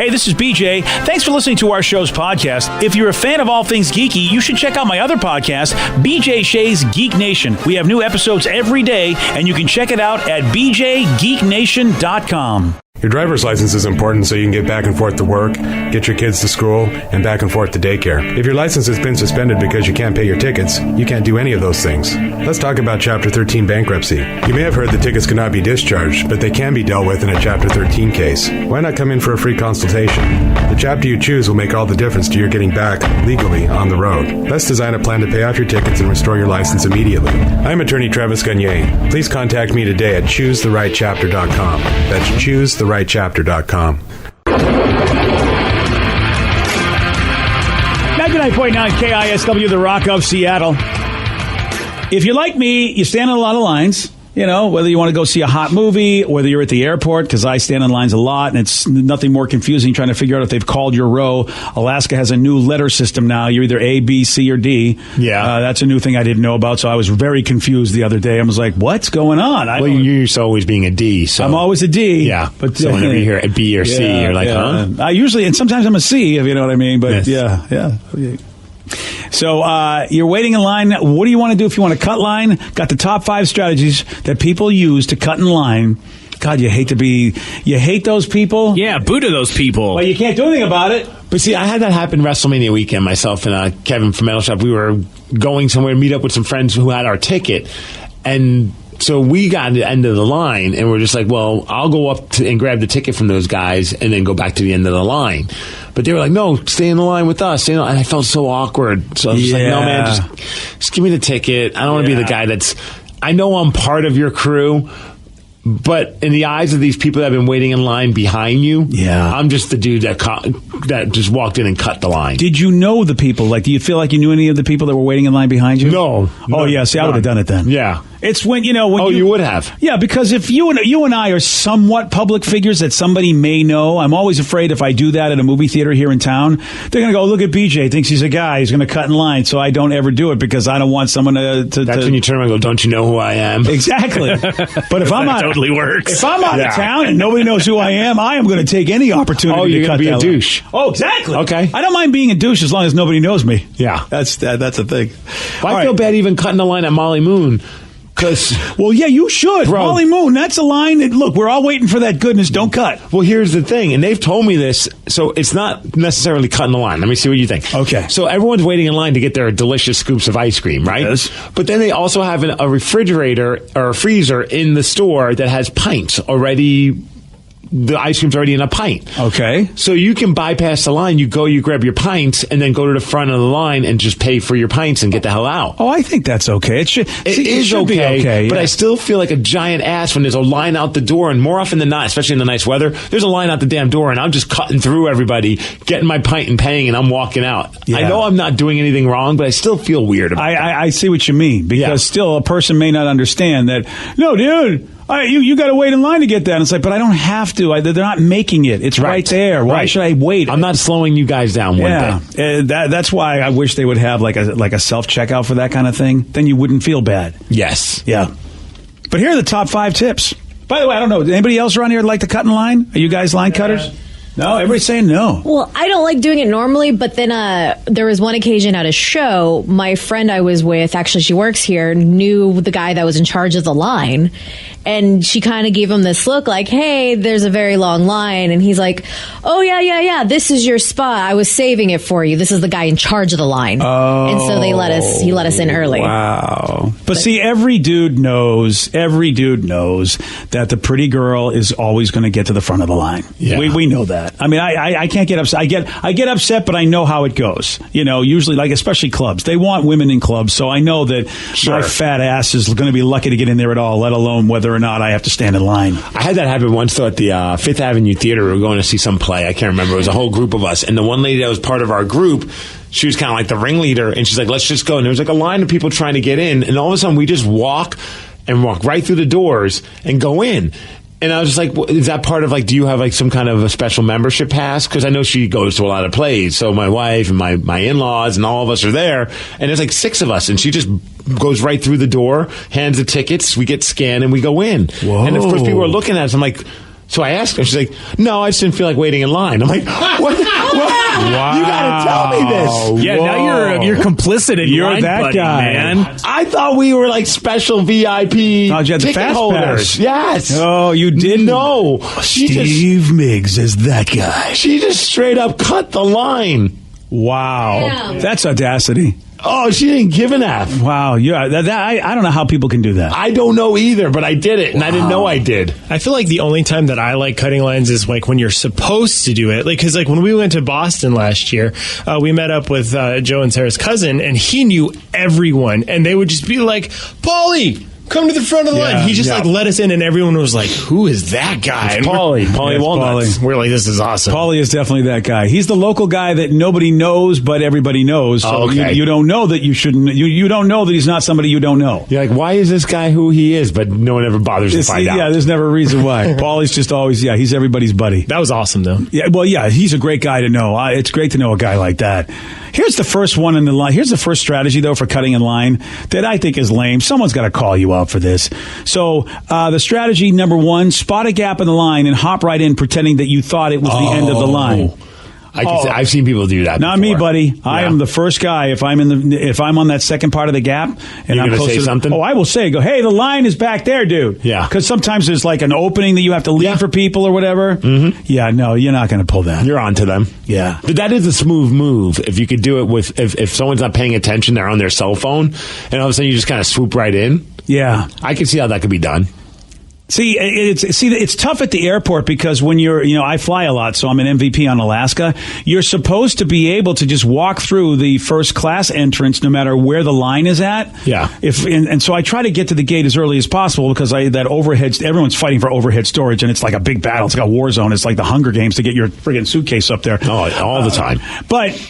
Hey, this is BJ. Thanks for listening to our show's podcast. If you're a fan of all things geeky, you should check out my other podcast, BJ Shea's Geek Nation. We have new episodes every day, and you can check it out at bjgeeknation.com. Your driver's license is important so you can get back and forth to work, get your kids to school, and back and forth to daycare. If your license has been suspended because you can't pay your tickets, you can't do any of those things. Let's talk about Chapter 13 bankruptcy. You may have heard that tickets cannot be discharged, but they can be dealt with in a Chapter 13 case. Why not come in for a free consultation? The chapter you choose will make all the difference to your getting back legally on the road. Let's design a plan to pay off your tickets and restore your license immediately. I'm attorney Travis Gagne. Please contact me today at choosetherightchapter.com. That's choosetherightchapter.com. 99.9 KISW, the Rock of Seattle. If you're like me, you stand in a lot of lines. You know, whether you want to go see a hot movie, whether you're at the airport, because I stand in lines a lot, and it's nothing more confusing trying to figure out if they've called your row. Alaska has a new letter system now. You're either A, B, C, or D. Yeah. That's a new thing I didn't know about, so I was very confused the other day. I was like, what's going on? Well, you're used to always being a D. So. I'm always a D. Yeah. But so whenever you hear a B or C, you're like, huh? I usually, and sometimes I'm a C, if you know what I mean, but yes. yeah. So you're waiting in line. What do you want to do if you want to cut line? Got the top 5 strategies that people use to cut in line. God, you hate those people. Yeah, boo to those people. Well, you can't do anything about it. But see, I had that happen WrestleMania weekend. Myself and Kevin from Metal Shop, we were going somewhere to meet up with some friends who had our ticket, and so we got to the end of the line, and we're just like, well, I'll go up and grab the ticket from those guys and then go back to the end of the line. But they were like, no, stay in the line with us. And I felt so awkward. So I was just like, no, man, just give me the ticket. I don't want to be the guy I know I'm part of your crew, but in the eyes of these people that have been waiting in line behind you, I'm just the dude that just walked in and cut the line. Did you know the people? Like, do you feel like you knew any of the people that were waiting in line behind you? No. Oh, yeah. See, I would have done it then. Yeah. It's when, you would have. Yeah, because if you and I are somewhat public figures that somebody may know, I'm always afraid if I do that at a movie theater here in town, they're going to go, look at BJ, thinks he's a guy, he's going to cut in line, so I don't ever do it because I don't want someone to... That's when you turn around and go, don't you know who I am? Exactly. But if I'm totally works. If I'm out of town and nobody knows who I am going to take any opportunity to cut that line. Oh, you're going to be a douche. Oh, exactly. Okay. I don't mind being a douche as long as nobody knows me. Yeah. That's a thing. Well, I feel bad even cutting the line at Molly Moon. Well, yeah, you should. Bro. Molly Moon, that's a line that, look, we're all waiting for that goodness. Don't cut. Well, here's the thing, and they've told me this, so it's not necessarily cutting the line. Let me see what you think. Okay. So everyone's waiting in line to get their delicious scoops of ice cream, right? Yes. But then they also have a refrigerator or a freezer in the store that has pints already. The ice cream's already in a pint. Okay. So you can bypass the line. You grab your pints, and then go to the front of the line and just pay for your pints and get the hell out. Oh, I think that's okay. It should be okay. But I still feel like a giant ass when there's a line out the door, and more often than not, especially in the nice weather, there's a line out the damn door, and I'm just cutting through everybody, getting my pint and paying, and I'm walking out. Yeah. I know I'm not doing anything wrong, but I still feel weird about it. I see what you mean, because still a person may not understand that, no, dude, you got to wait in line to get that. And it's like, but I don't have to. They're not making it. It's right there. Why should I wait? I'm not slowing you guys down one day. That's why I wish they would have like a self-checkout for that kind of thing. Then you wouldn't feel bad. Yes. Yeah. But here are the top 5 tips. By the way, I don't know. Anybody else around here like to cut in line? Are you guys line cutters? No, everybody's saying no. Well, I don't like doing it normally, but then there was one occasion at a show, my friend I was with, actually she works here, knew the guy that was in charge of the line, and she kind of gave him this look like, hey, there's a very long line, and he's like, oh, yeah, this is your spot. I was saving it for you. This is the guy in charge of the line. Oh. And so he let us in early. Wow. But see, every dude knows that the pretty girl is always going to get to the front of the line. Yeah. We know that. I mean, I can't get upset. I get upset, but I know how it goes. Usually, like especially clubs, they want women in clubs, so I know that my fat ass is going to be lucky to get in there at all, let alone whether or not I have to stand in line. I had that happen once though at the Fifth Avenue Theater. We were going to see some play. I can't remember. It was a whole group of us, and the one lady that was part of our group, she was kind of like the ringleader, and she's like, "Let's just go." And there was like a line of people trying to get in, and all of a sudden we just walk right through the doors and go in. And I was just like, is that part of like, do you have like some kind of a special membership pass? Because I know she goes to a lot of plays. So my wife and my in-laws and all of us are there. And there's like 6 of us. And she just goes right through the door, hands the tickets. We get scanned and we go in. Whoa. And of course people are looking at us. I'm like, So I asked her. She's like, "No, I just didn't feel like waiting in line." I'm like, "What? You got to tell me this." Yeah, now you're complicit in You're line that buddy, guy. man. I thought we were like special VIP you had the ticket fast holders. pass. Yes. Oh, you didn't? No. Steve Miggs is that guy. She just straight up cut the line. Wow. Damn. That's audacity. Oh, she didn't give an F. Wow. Yeah, I don't know how people can do that. I don't know either, but I did it, and I didn't know I did. I feel like the only time that I like cutting lines is like when you're supposed to do it. Like, because like when we went to Boston last year, we met up with Joe and Sarah's cousin, and he knew everyone, and they would just be like, "Paulie, come to the front of the line." He just like let us in, and everyone was like, "Who is that guy?" And Paulie Yes, Walnuts. Paulie. we're like, "This is awesome." Paulie is definitely that guy. He's the local guy that nobody knows, but everybody knows. So Oh, okay. you don't know that you shouldn't. You don't know that he's not somebody you don't know. You're like, why is this guy who he is? But no one ever bothers to find out. Yeah, there's never a reason why. Paulie's just always, he's everybody's buddy. That was awesome, though. Yeah, well, yeah, he's a great guy to know. It's great to know a guy like that. Here's the first one in the line. Here's the first strategy, though, for cutting in line that I think is lame. Someone's got to call you out for this. So the strategy number one, spot a gap in the line and hop right in pretending that you thought it was the end of the line. I've seen people do that. Not before. me, buddy. Yeah. I am the first guy if I'm on that second part of the gap and You're I'm gonna close say to something? Oh, I will say, hey, the line is back there, dude. Yeah. Because sometimes there's like an opening that you have to leave for people or whatever. Mm-hmm. Yeah, no, you're not going to pull that. You're on to them. Yeah. But that is a smooth move. If you could do it with, if someone's not paying attention, they're on their cell phone, and all of a sudden you just kind of swoop right in. Yeah. I can see how that could be done. See, it's tough at the airport because when I fly a lot, so I'm an MVP on Alaska. You're supposed to be able to just walk through the first class entrance no matter where the line is at. Yeah. And so I try to get to the gate as early as possible because that overhead, everyone's fighting for overhead storage and it's like a big battle. It's like a war zone. It's like the Hunger Games to get your friggin' suitcase up there. Oh, all the time. But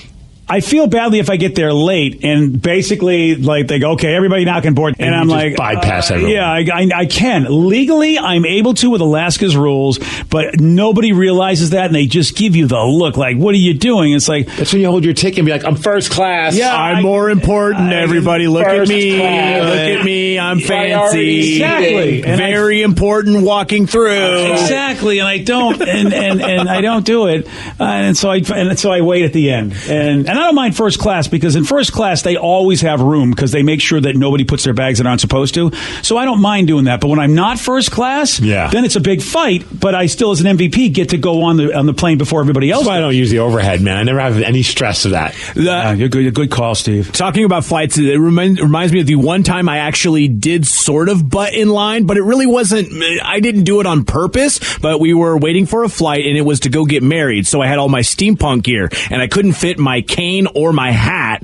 I feel badly if I get there late and basically like they go, okay, everybody now can board. And I'm just like, bypass everyone. Yeah, I can. Legally, I'm able to with Alaska's rules, but nobody realizes that and they just give you the look like, what are you doing? It's like, That's when you hold your ticket and be like, I'm first class. Yeah, I'm more important. Everybody, look at first me. class. Look at me. I'm Priority. fancy. Exactly. And Very important walking through. exactly, and I don't, and I don't do it, and so I wait at the end, and I don't mind first class because in first class they always have room because they make sure that nobody puts their bags that aren't supposed to. So I don't mind doing that. But when I'm not first class, then it's a big fight. But I still, as an MVP, get to go on the plane before everybody else. That's why I don't use the overhead, man. I never have any stress of that. You're good call, Steve. Talking about flights, it reminds me of the one time I actually did sort of butt in line, but it really wasn't, I didn't do it on purpose, but we were waiting for a flight and it was to go get married. So I had all my steampunk gear and I couldn't fit my cane or my hat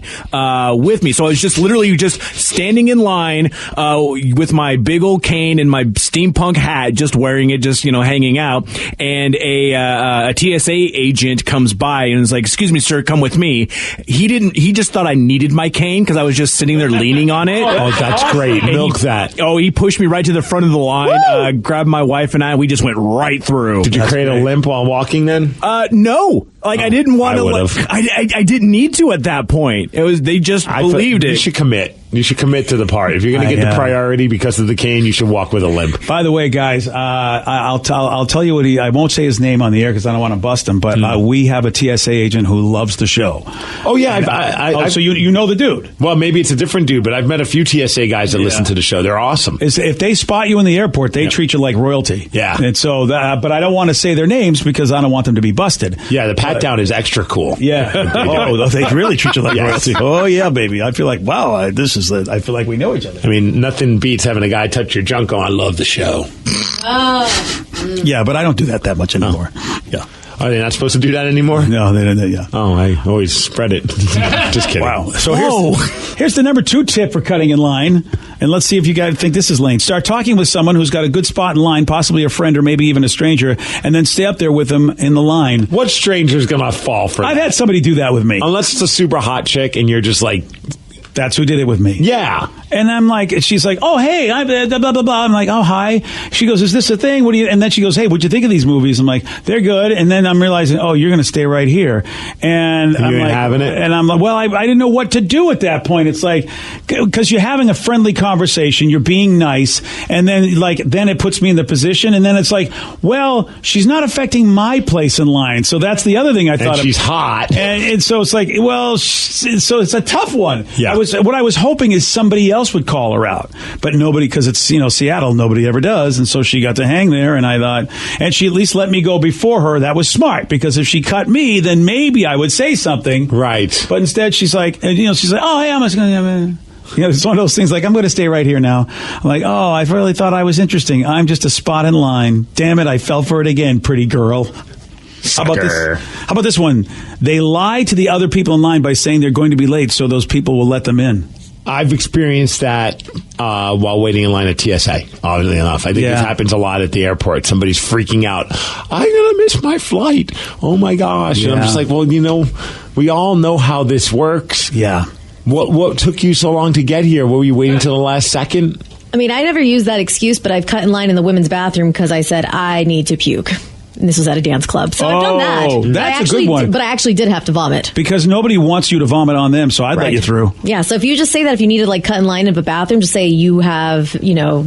with me. So I was just literally just standing in line with my big old cane and my steampunk hat, just wearing it, just, hanging out. And a TSA agent comes by and is like, "Excuse me, sir, come with me." He just thought I needed my cane because I was just sitting there leaning on it. Oh, that's great. Milk that. Oh, he pushed me right to the front of the line, grabbed my wife and I, and we just went right through. Did you create a limp while walking then? No. Like, I didn't want I to. would've. I didn't need to at that point. It was, they just believed You it. should commit. You should commit to the part. If you're going to get the priority because of the cane, you should walk with a limp. By the way, guys, I'll tell you what I won't say his name on the air because I don't want to bust him. But we have a TSA agent who loves the show. Oh yeah, So you know the dude. Well, maybe it's a different dude, but I've met a few TSA guys that listen to the show. They're awesome. If they spot you in the airport, they treat you like royalty. Yeah. And so, but I don't want to say their names because I don't want them to be busted. Yeah, the pat down is extra cool. Yeah. They really treat you like royalty. Oh yeah, baby. I feel like I feel like we know each other. I mean, nothing beats having a guy touch your junk. I love the show. Yeah, but I don't do that much anymore. Yeah. Are they not supposed to do that anymore? No, they don't. Yeah. Oh, I always spread it. Just kidding. Wow. So here's the number 2 tip for cutting in line. And let's see if you guys think this is lame. Start talking with someone who's got a good spot in line, possibly a friend or maybe even a stranger, and then stay up there with them in the line. What stranger's going to fall for I've that? had somebody do that with me. Unless it's a super hot chick and you're just like... That's who did it with me. Yeah. And I'm like, she's like, oh, hey, I'm blah, blah, blah, blah. I'm like, oh, hi. She goes, is this a thing? What do you, and then she goes, hey, what'd you think of these movies? I'm like, they're good. And then I'm realizing, oh, you're going to stay right here. And I'm ain't like, having it? and I'm like, well, I didn't know what to do at that point. It's like, because you're having a friendly conversation, you're being nice. And then it puts me in the position. And then it's like, well, she's not affecting my place in line. So that's the other thing I thought. And she's hot. And so it's like, well, so it's a tough one. Yeah. What I was hoping is somebody else would call her out, but nobody, because it's, Seattle, nobody ever does. And so she got to hang there, and I thought, and she at least let me go before her. That was smart, because if she cut me, then maybe I would say something. Right. But instead she's like, oh, hey, I'm just going to, it's one of those things like, I'm going to stay right here now. I'm like, oh, I really thought I was interesting. I'm just a spot in line. Damn it, I fell for it again, pretty girl. How about this one? They lie to the other people in line by saying they're going to be late, so those people will let them in. I've experienced that while waiting in line at TSA, oddly enough. I think this happens a lot at the airport. Somebody's freaking out. I'm going to miss my flight. Oh, my gosh. Yeah. And I'm just like, well, we all know how this works. Yeah. What took you so long to get here? Were you waiting till the last second? I mean, I never used that excuse, but I've cut in line in the women's bathroom because I said I need to puke. And this was at a dance club. So I've done that. That's a good one. But I actually did have to vomit. Because nobody wants you to vomit on them, so I'd let you through. Yeah, so if you just say that, if you need to cut in line in a bathroom, just say you have,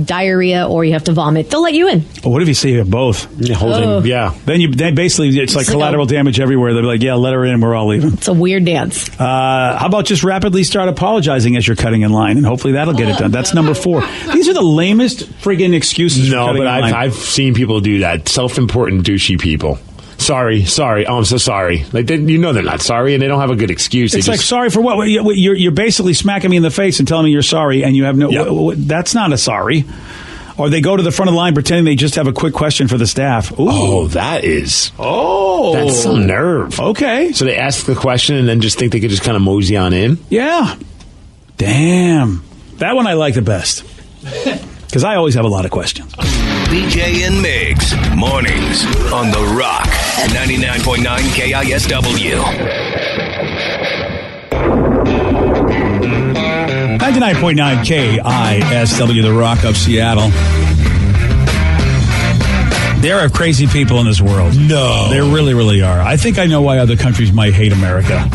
diarrhea or you have to vomit. They'll let you in. Well, what if you say you have both? Yeah. Then basically, it's like collateral damage everywhere. They'll be like, yeah, let her in, we're all leaving. It's a weird dance. How about just rapidly start apologizing as you're cutting in line, and hopefully that'll get it done. That's number 4. These are the lamest friggin' excuses for cutting in line. I've seen people do that. Self-important, douchey people. Sorry. Oh, I'm so sorry. Like, they're not sorry, and they don't have a good excuse. It's like, sorry for what? You're basically smacking me in the face and telling me you're sorry, and you have no... Yeah. That's not a sorry. Or they go to the front of the line pretending they just have a quick question for the staff. Ooh. Oh, that's some nerve. Okay. So they ask the question and then just think they could just kind of mosey on in? Yeah. Damn. That one I like the best. Because I always have a lot of questions. BJ and Migs, mornings on The Rock, 99.9 KISW. 99.9 KISW, The Rock of Seattle. There are crazy people in this world. No. There really, really are. I think I know why other countries might hate America.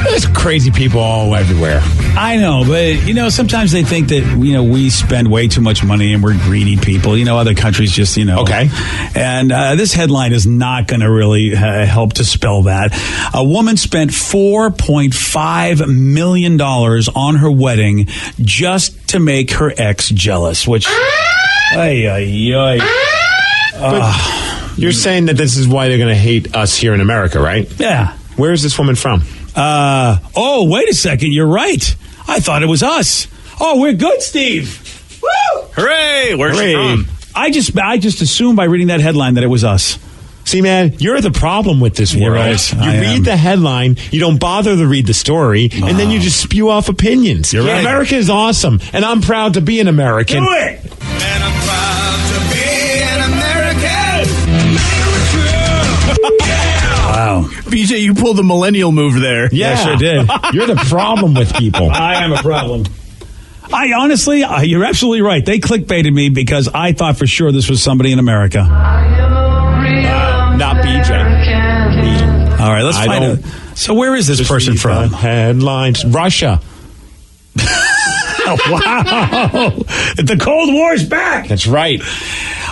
There's crazy people all everywhere. I know, but, sometimes they think that, we spend way too much money and we're greedy people. Other countries just, Okay. And this headline is not going to really help to spell that. A woman spent $4.5 million on her wedding just to make her ex jealous, which... You're saying that this is why they're going to hate us here in America, right? Yeah. Where is this woman from? Wait a second. You're right. I thought it was us. Oh, we're good, Steve. Woo! Hooray! Where's she from? I just assumed by reading that headline that it was us. See, man, you're the problem with this You're world. right. You read the headline, you don't bother to read the story, and then you just spew off opinions. You're right. America is awesome, and I'm proud to be an American. Do it! And I'm proud to be an American. Wow. BJ, you pulled the millennial move there. Yeah, I sure did. You're the problem with people. I am a problem. I honestly, you're absolutely right. They clickbaited me because I thought for sure this was somebody in America. Not BJ. All right, let's find out. So where is this person from? Headlines. Russia. Wow. The Cold War's back. That's right.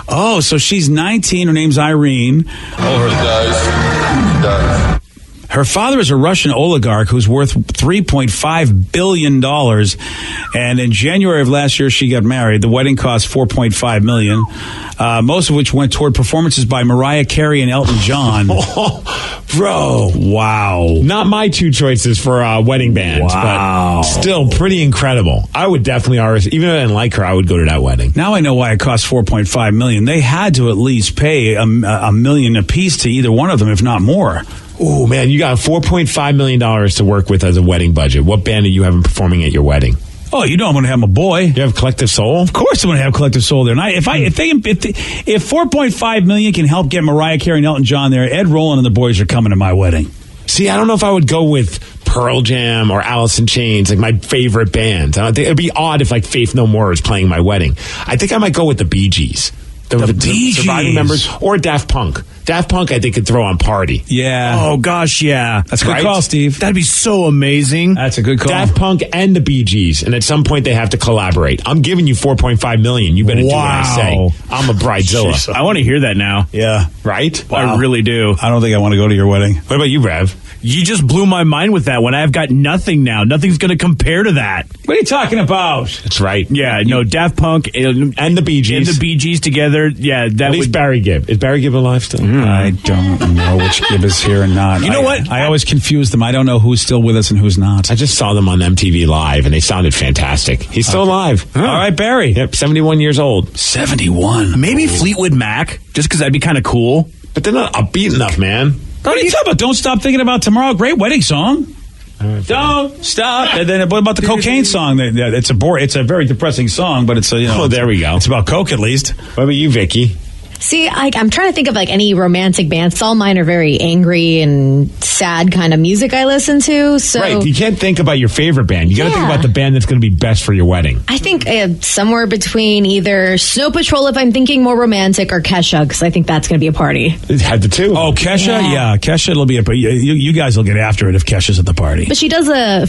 Oh, so she's 19. Her name's Irene. Her father is a Russian oligarch who's worth $3.5 billion. And in January of last year, she got married. The wedding cost $4.5 million, most of which went toward performances by Mariah Carey and Elton John. Oh, bro. Wow. Not my two choices for wedding bands, Wow. but still pretty incredible. I would definitely, even if I didn't like her, I would go to that wedding. Now I know why it cost $4.5 million. They had to at least pay a million apiece to either one of them, if not more. Oh, man, you got $4.5 million to work with as a wedding budget. What band are you having performing at your wedding? Oh, you know I'm going to have my boy. You have Collective Soul? Of course I'm going to have Collective Soul there. And if 4.5 million can help get Mariah Carey and Elton John there, Ed Roland and the boys are coming to my wedding. See, I don't know if I would go with Pearl Jam or Alice in Chains, like my favorite bands. I don't think it'd be odd if like Faith No More is playing my wedding. I think I might go with the Bee Gees. The Bee Gees. Surviving members, or Daft Punk. Daft Punk, I think, could throw on Party. Yeah. Oh, gosh, yeah. That's a good call, Steve. That'd be so amazing. That's a good call. Daft Punk and the Bee Gees, and at some point they have to collaborate. I'm giving you $4.5 million. You better do what I say. I'm a bridezilla. Jeez, I want to hear that now. Yeah. Right? Wow. I really do. I don't think I want to go to your wedding. What about you, Rev? You just blew my mind with that one. I've got nothing now. Nothing's going to compare to that. What are you talking about? That's right. Yeah, no, Daft Punk and the Bee Gees. And the Bee Gees together. Yeah, that at least Barry Gibb. Is Barry Gibb alive still? I don't know which Gibb is here and not. You know what? I always confuse them. I don't know who's still with us and who's not. I just saw them on MTV Live, and they sounded fantastic. He's still alive. All right, Barry. Yep, 71 years old. 71. Maybe Fleetwood Mac, just because that'd be kind of cool. But they're not upbeat enough, man. What are you talking about? Don't Stop Thinking About Tomorrow. Great wedding song. Don't stop. And then what about the cocaine song? It's a very depressing song, but it's there we go. It's about coke at least. What about you, Vicky? See, I'm trying to think of like any romantic bands. All mine are very angry and sad kind of music I listen to. So right, you can't think about your favorite band. You got to think about the band that's going to be best for your wedding. I think somewhere between either Snow Patrol, if I'm thinking more romantic, or Kesha, because I think that's going to be a party. It had the two. Oh, Kesha? Yeah, Kesha will be you guys will get after it if Kesha's at the party. But she does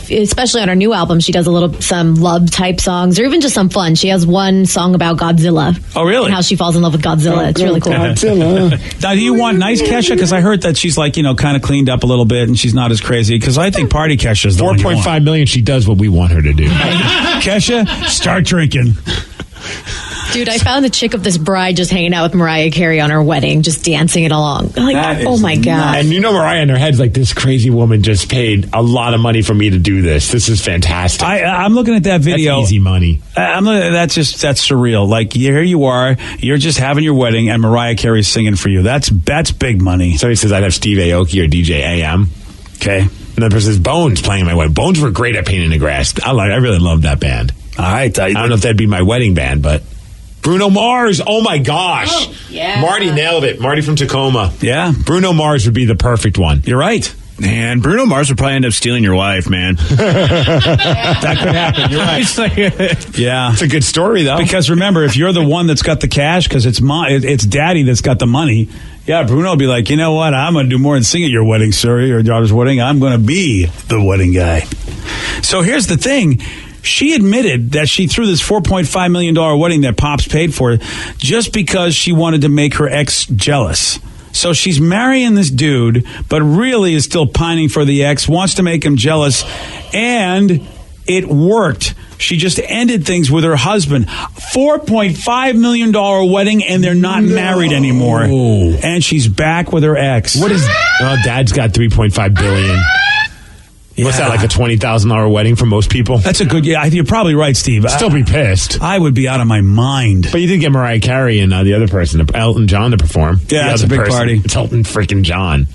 especially on her new album, she does some love type songs, or even just some fun. She has one song about Godzilla. Oh, really? And how she falls in love with Godzilla. It's really cool. Now, do you want nice Kesha? Because I heard that she's like, kind of cleaned up a little bit and she's not as crazy. Because I think party Kesha's the one you want. $4.5 million, she does what we want her to do. Kesha, start drinking. Dude, I found the chick of this bride just hanging out with Mariah Carey on her wedding, just dancing it along. Like, oh my God. And Mariah in her head's like, this crazy woman just paid a lot of money for me to do this. This is fantastic. I'm looking at that video. That's easy money. That's surreal. Like, here you are, you're just having your wedding and Mariah Carey's singing for you. That's big money. Somebody says I'd have Steve Aoki or DJ AM. Okay. And the person says Bones playing my wedding. Bones were great at Pain in the Grass. I really love that band. All right. I don't know if that'd be my wedding band, but Bruno Mars. Oh my gosh. Oh, yeah. Marty nailed it. Marty from Tacoma. Yeah. Bruno Mars would be the perfect one. You're right. Man, Bruno Mars would probably end up stealing your wife, man. That could happen. You're right. Yeah. It's a good story, though. Because remember, if you're the one that's got the cash, because it's daddy that's got the money, yeah, Bruno will be like, you know what? I'm going to do more than sing at your wedding, sir, your daughter's wedding. I'm going to be the wedding guy. So here's the thing. She admitted that she threw this $4.5 million wedding that Pops paid for just because she wanted to make her ex jealous. So she's marrying this dude, but really is still pining for the ex, wants to make him jealous, and it worked. She just ended things with her husband. $4.5 million wedding, and they're not married anymore. And she's back with her ex. What is... Oh, Dad's got $3.5 billion. What's that, like a $20,000 wedding for most people? That's a good... Yeah, you're probably right, Steve. Still be pissed. I would be out of my mind. But you did get Mariah Carey and the other person, Elton John, to perform. Yeah, that's a big party. It's Elton freaking John.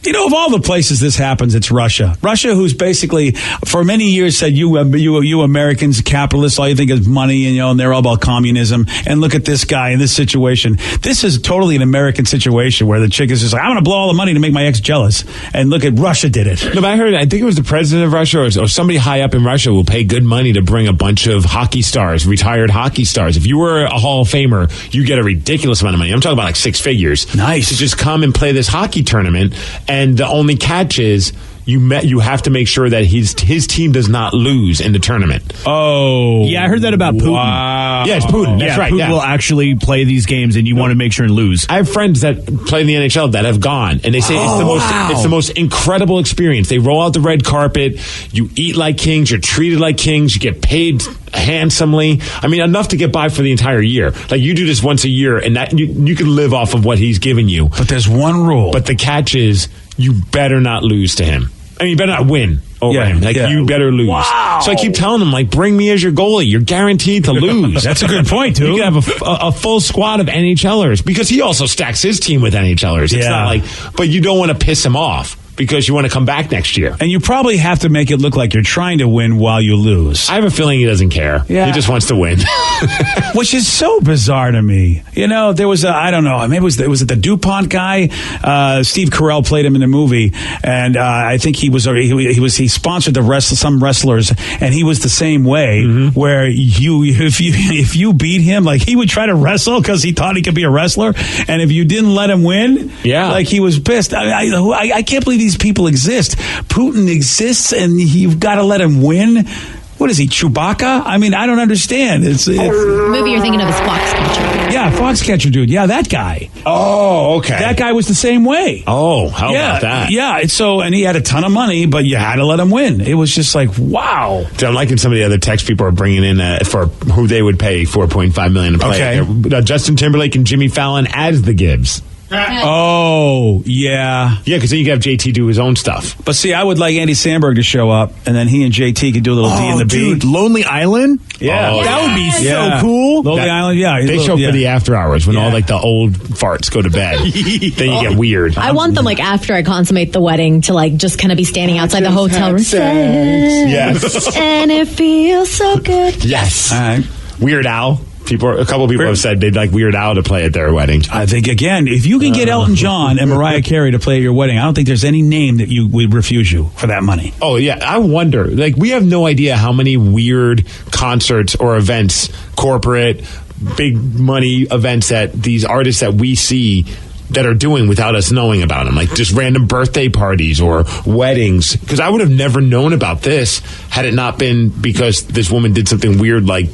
Of all the places this happens, it's Russia. Russia, who's basically, for many years, said, you Americans, capitalists, all you think is money, and they're all about communism. And look at this guy in this situation. This is totally an American situation where the chick is just like, I'm going to blow all the money to make my ex jealous. And look at Russia did it. No, but I think it was the president of Russia or somebody high up in Russia will pay good money to bring a bunch of hockey stars, retired hockey stars. If you were a Hall of Famer, you get a ridiculous amount of money. I'm talking about like six figures. Nice. To just come and play this hockey tournament. And the only catch is you have to make sure that his team does not lose in the tournament. Oh. Yeah, I heard that about Putin. Wow. Yeah, it's Putin. That's right. Putin will actually play these games, and you want to make sure and lose. I have friends that play in the NHL that have gone, and they say it's the most incredible experience. They roll out the red carpet. You eat like kings. You're treated like kings. You get paid handsomely. I mean, enough to get by for the entire year. Like, you do this once a year, and that you can live off of what he's given you. But there's one rule. But the catch is, you better not lose to him. I mean, you better not win over him. Like, you better lose. Wow. So I keep telling him, like, bring me as your goalie. You're guaranteed to lose. That's a good point, too. You can have a full squad of NHLers, because he also stacks his team with NHLers. It's not like, but you don't want to piss him off. because you want to come back next year. And you probably have to make it look like you're trying to win while you lose. I have a feeling he doesn't care. Yeah. He just wants to win. Which is so bizarre to me. You know, there was I don't know, maybe was it the DuPont guy? Steve Carell played him in the movie, and I think he sponsored some wrestlers, and he was the same way, where if you beat him, like he would try to wrestle because he thought he could be a wrestler, and if you didn't let him win, like he was pissed. I can't believe these people exist. Putin exists, and you've got to let him win. What is he, Chewbacca? I mean, I don't understand. It's the movie you're thinking of is Foxcatcher. Yeah, Foxcatcher dude. Yeah, that guy. Oh, okay. That guy was the same way. Oh, how about that? Yeah, and he had a ton of money, but you had to let him win. It was just like, wow. I'm liking some of the other text people are bringing in for who they would pay $4.5 million to play. Okay. Justin Timberlake and Jimmy Fallon as the Gibbs. Oh, yeah. Yeah, because then you can have JT do his own stuff. But see, I would like Andy Samberg to show up, and then he and JT could do a little D and the B. Dude, Lonely Island? Yeah. That would be Yeah. so cool. Lonely Island, yeah. They show up for the after hours when Yeah. all like the old farts go to bed. Then you get weird. I want them, like, after I consummate the wedding to, like, just kind of be standing outside the hotel room. Yes. And it feels so good. Yes. All right. Weird Al. A couple people have said they'd like Weird Al to play at their wedding. I think, again, if you can get Elton John and Mariah Carey to play at your wedding, I don't think there's any name that would refuse you for that money. Oh, yeah. I wonder. Like, we have no idea how many weird concerts or events, corporate, big money events that these artists that we see that are doing without us knowing about them, like just random birthday parties or weddings. Because I would have never known about this had it not been because this woman did something weird, like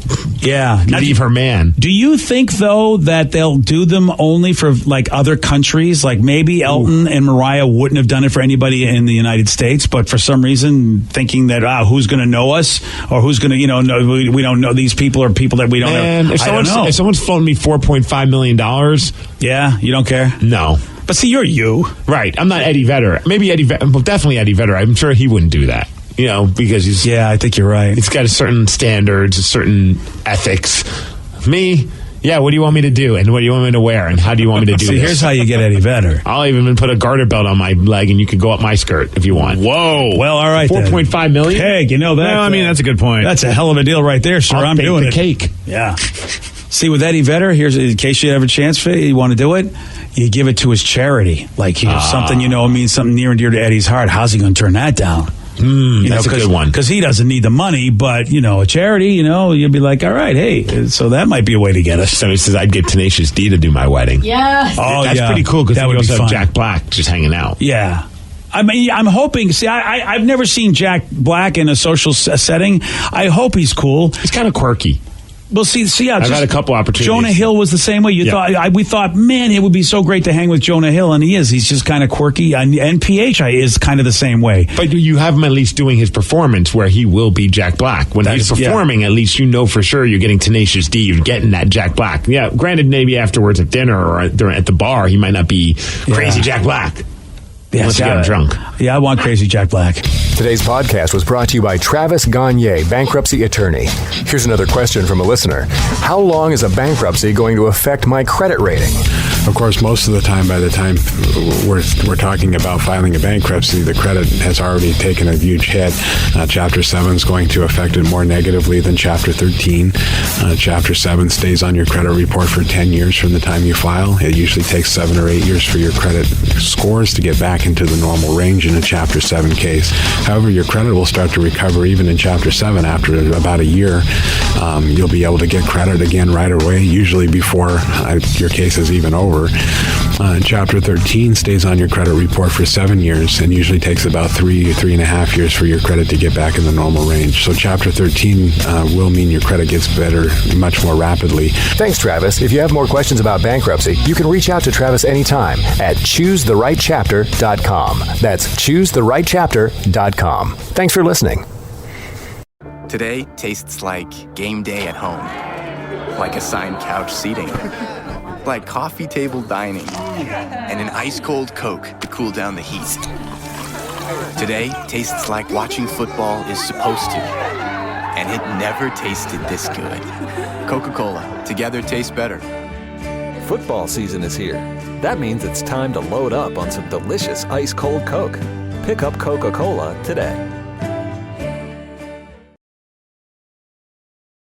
leave her man. Do you think, though, that they'll do them only for like other countries? Like maybe Elton and Mariah wouldn't have done it for anybody in the United States, but for some reason thinking that who's going to know us or who's going to know we don't know these people or people that we don't know. If someone's floating me $4.5 million, you don't care. No. But see, you're you. Right. I'm not Eddie Vedder. Maybe definitely Eddie Vedder. I'm sure he wouldn't do that. Because he's... Yeah, I think you're right. He's got a certain standards, a certain ethics. Me, what do you want me to do? And what do you want me to wear? And how do you want me to do this? Here's how you get Eddie Vedder. I'll even put a garter belt on my leg and you can go up my skirt if you want. Whoa. Well, all right. $4.5 million? Hey, that. Well, I mean, that's a good point. That's a hell of a deal right there, sir. I'm doing the it. Cake. Yeah. See, with Eddie Vedder, here's in case you have a chance for it, you want to do it, you give it to his charity. Like something means something near and dear to Eddie's heart. How's he going to turn that down? That's a good one. Because he doesn't need the money, but, a charity, you'll be like, all right, hey, so that might be a way to get us. Somebody says, I'd get Tenacious D to do my wedding. Yes. Oh, that's pretty cool because that we would also be have fun. Jack Black just hanging out. Yeah. I mean, I'm hoping. See, I've never seen Jack Black in a social setting. I hope he's cool. He's kind of quirky. Well, see, I've had a couple opportunities. Jonah Hill was the same way. We thought, man, it would be so great to hang with Jonah Hill, and he is. He's just kind of quirky, and PH is kind of the same way. But you have him at least doing his performance where he will be Jack Black. When he's performing, at least for sure you're getting Tenacious D. You're getting that Jack Black. Yeah, granted, maybe afterwards at dinner or at the bar, he might not be crazy Jack Black. Unless you get him drunk. Yeah, I want crazy Jack Black. Today's podcast was brought to you by Travis Gagne, bankruptcy attorney. Here's another question from a listener. How long is a bankruptcy going to affect my credit rating? Of course, most of the time, by the time we're talking about filing a bankruptcy, the credit has already taken a huge hit. Chapter 7 is going to affect it more negatively than Chapter 13. Chapter 7 stays on your credit report for 10 years from the time you file. It usually takes 7 or 8 years for your credit scores to get back into the normal range in a Chapter 7 case. However, your credit will start to recover even in Chapter 7 after about a year. You'll be able to get credit again right away, usually before your case is even over. Chapter 13 stays on your credit report for 7 years and usually takes about 3.5 years for your credit to get back in the normal range. So Chapter 13 will mean your credit gets better much more rapidly. Thanks, Travis. If you have more questions about bankruptcy, you can reach out to Travis anytime at choosetherightchapter.com. That's choosetherightchapter.com. Thanks for listening. Today tastes like game day at home, like assigned couch seating, like coffee table dining, and an ice-cold Coke to cool down the heat. Today tastes like watching football is supposed to, and it never tasted this good. Coca-Cola, together tastes better. Football season is here. That means it's time to load up on some delicious ice-cold Coke. Pick up Coca-Cola today.